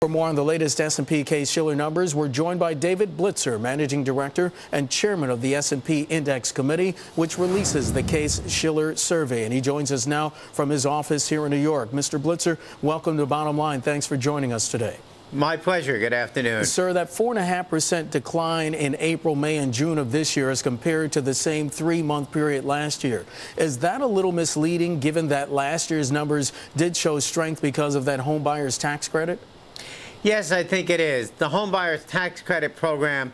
For more on the latest S&P Case-Shiller numbers, we're joined by David Blitzer, Managing Director and Chairman of the S&P Index Committee, which releases the Case-Shiller survey. And he joins us now from his office here in New York. Mr. Blitzer, welcome to Bottom Line. Thanks for joining us today. My pleasure. Good afternoon. Sir, that 4.5% decline in April, May, and June of this year as compared to the same three-month period last year. Is that a little misleading, given that last year's numbers did show strength because of that homebuyers tax credit? Yes, I think it is. The homebuyers tax credit program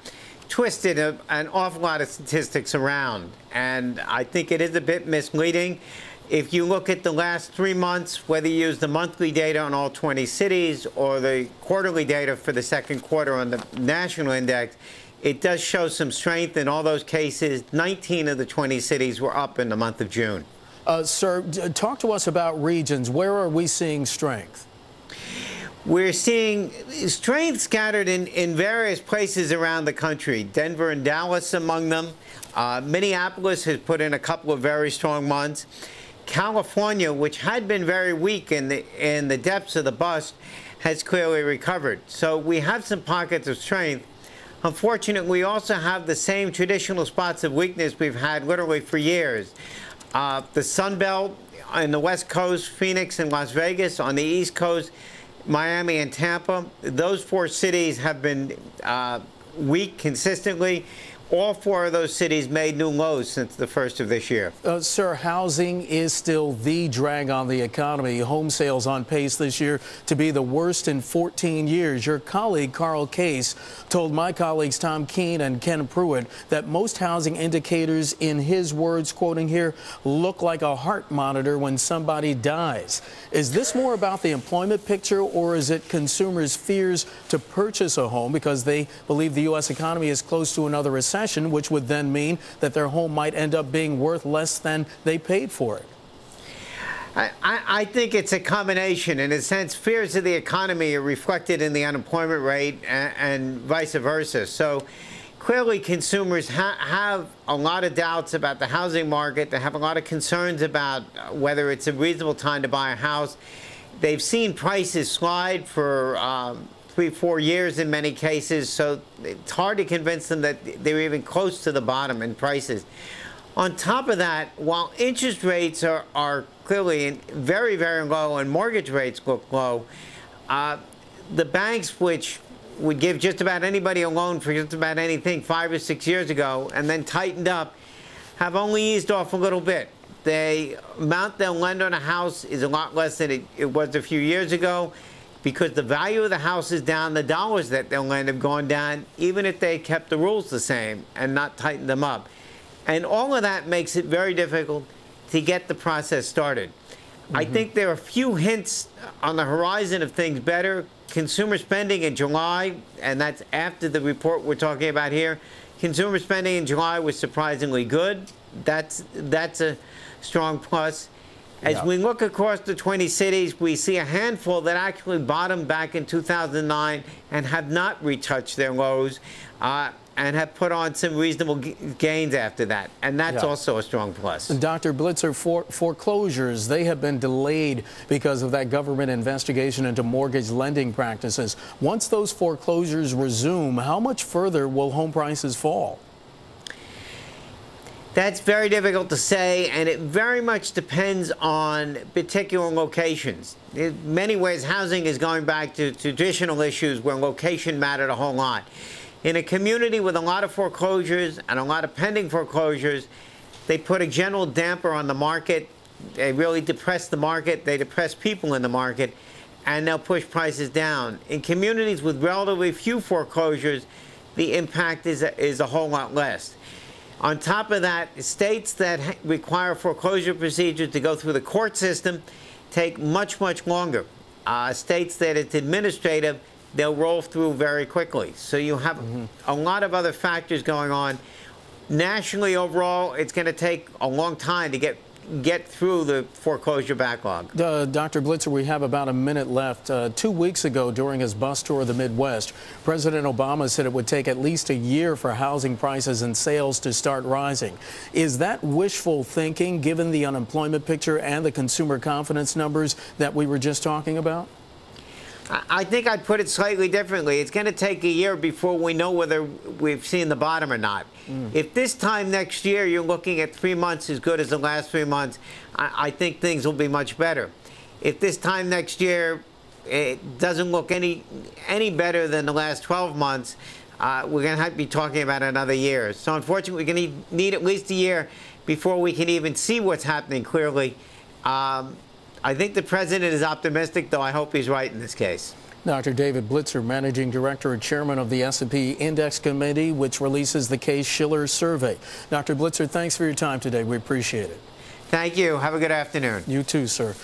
twisted an awful lot of statistics around, and I think it is a bit misleading. If you look at the last 3 months, whether you use the monthly data on all 20 cities or the quarterly data for the second quarter on the national index, it does show some strength in all those cases. 19 of the 20 cities were up in the month of June. Sir, talk to us about regions. Where are we seeing strength? We're seeing strength scattered in various places around the country. Denver and Dallas among them. Minneapolis has put in a couple of very strong months. California, which had been very weak in the depths of the bust, has clearly recovered. So we have some pockets of strength. Unfortunately, we also have the same traditional spots of weakness we've had literally for years. The Sun Belt on the West Coast, Phoenix and Las Vegas. On the East Coast, Miami and Tampa. Those four cities have been weak consistently. All four of those cities made new lows since the first of this year. Sir, housing is still the drag on the economy. Home sales on pace this year to be the worst in 14 years. Your colleague, Carl Case, told my colleagues Tom Keene and Ken Pruitt that most housing indicators, in his words, quoting here, look like a heart monitor when somebody dies. Is this more about the employment picture, or is it consumers' fears to purchase a home because they believe the U.S. economy is close to another recession, which would then mean that their home might end up being worth less than they paid for it? I think it's a combination. In a sense, fears of the economy are reflected in the unemployment rate and vice versa. So clearly consumers have a lot of doubts about the housing market. They have a lot of concerns about whether it's a reasonable time to buy a house. They've seen prices slide for 3-4 years in many cases, so it's hard to convince them that they're even close to the bottom in prices. On top of that, while interest rates are clearly very, very low and mortgage rates look low, the banks, which would give just about anybody a loan for just about anything 5 or 6 years ago and then tightened up, have only eased off a little bit. The amount they'll lend on a house is a lot less than it was a few years ago. Because the value of the house is down, the dollars that they'll lend have gone down, even if they kept the rules the same and not tightened them up. And all of that makes it very difficult to get the process started. I think there are a few hints on the horizon of things better. Consumer spending in July, and that's after the report we're talking about here, consumer spending in July was surprisingly good. That's a strong plus. As we look across the 20 cities, we see a handful that actually bottomed back in 2009 and have not retouched their lows and have put on some reasonable gains after that. And that's also a strong plus. Dr. Blitzer, foreclosures, they have been delayed because of that government investigation into mortgage lending practices. Once those foreclosures resume, how much further will home prices fall? That's very difficult to say, and it very much depends on particular locations. In many ways, housing is going back to traditional issues where location mattered a whole lot. In a community with a lot of foreclosures and a lot of pending foreclosures, they put a general damper on the market. They really depress the market. They depress people in the market, and they'll push prices down. In communities with relatively few foreclosures, the impact is a whole lot less. On top of that, states that require foreclosure procedures to go through the court system take much, much longer. States that it's administrative, they'll roll through very quickly. So you have a lot of other factors going on. Nationally, overall, it's going to take a long time to get through the foreclosure backlog. Dr. Blitzer, we have about a minute left. 2 weeks ago, during his bus tour of the Midwest, President Obama said it would take at least a year for housing prices and sales to start rising. Is that wishful thinking, given the unemployment picture and the consumer confidence numbers that we were just talking about? I think I'd put it slightly differently. It's going to take a year before we know whether we've seen the bottom or not. If this time next year you're looking at 3 months as good as the last 3 months, I think things will be much better. If this time next year it doesn't look any better than the last 12 months, we're going to have to be talking about another year. So unfortunately, we're going to need at least a year before we can even see what's happening clearly. I think the president is optimistic, though I hope he's right in this case. Dr. David Blitzer, Managing Director and Chairman of the S&P Index Committee, which releases the Case-Shiller survey. Dr. Blitzer, thanks for your time today. We appreciate it. Thank you. Have a good afternoon. You too, sir.